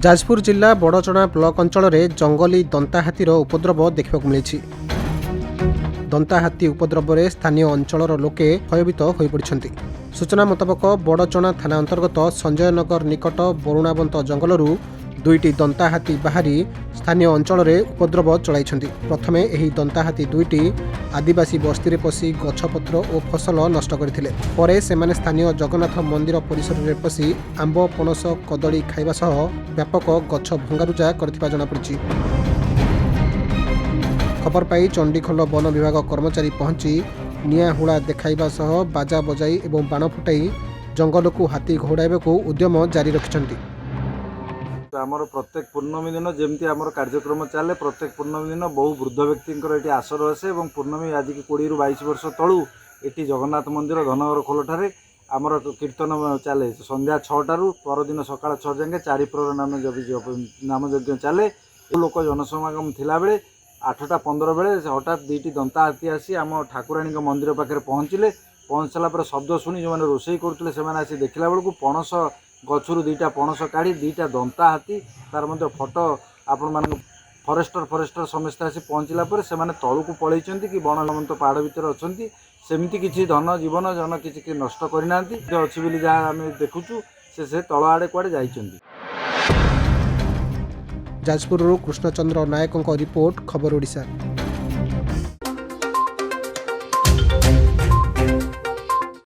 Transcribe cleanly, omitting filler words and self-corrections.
जाजपुर जिला बड़चणा ब्लॉक अंचल में जंगली दंता हाथीर उपद्रव देखा मिली। दंता हाथी उपद्रव में स्थानीय अंचल लोके भयभीत हो पड़ते। सूचना मुताबक बड़चणा थाना अंतर्गत संजय नगर निकट बरुणावंत जंगलरू दुईटी दंता हाथी बाहरी स्थानीय अंचल में उपद्रव चलाई। प्रथमे एही दंता हाथी दुईटी आदिवासी बस्ती में पशि गछपत्र और फसल नष्ट करथिले। परे सेमाने स्थानीय जगन्नाथ मंदिर परिसर में पशि आंब पणस कदली खाइबा सह व्यापक गछ भंगारुजा करथिबा जणापड़िछि। खबर पाई चंडीखोल वन विभाग कर्मचारी पहुंची निया हुड़ा देखाइबा सह बाजा बजाई एवं बाण फुटाई जंगल को हाथी घोड़ाइबा उद्यम जारी रखिछन्ति। आमर प्रत्येक पूर्णमी दिन जमती आमर कार्यक्रम चले प्रत्येक पूर्णमी दिन बहु वृद्ध व्यक्ति ये आसर आसे और पूर्णमी आज की 20 ରୁ 22 वर्ष तलू ये जगन्नाथ मंदिर धनगर खोल ठारे आमर कीर्तन चले संध्या 6टारू परदिन सकाळ 6 जाए 4 प्रहर नामयज्ञ चले। लोक जनसमागम थिला बेले 8टा 15 बेले हठात दुईटी दंता हाथी आसी आम ठाकुराणी मंदिर पाखे पहुँचले। पहुँच सारा पर शब्द शुणी जो रोषे करते से देखला बेलू पणस गचरू दुईटा पणस काढ़ी दुईटा दंता हाथी तार मध्य फोटो आपण मान फरेस्टर समस्ते आसी पहुँचला से तलू को पलि कि बण हेमंत पहाड़ भितर अच्छा सेमती किसी धन जीवन जन किसी नष्ट करना अच्छी जहाँ आम देखुचु से तल आड़े कुआड़े जाइछन्ति। जाजपुर कृष्णचंद्र नायकों रिपोर्ट खबर ओडिशा।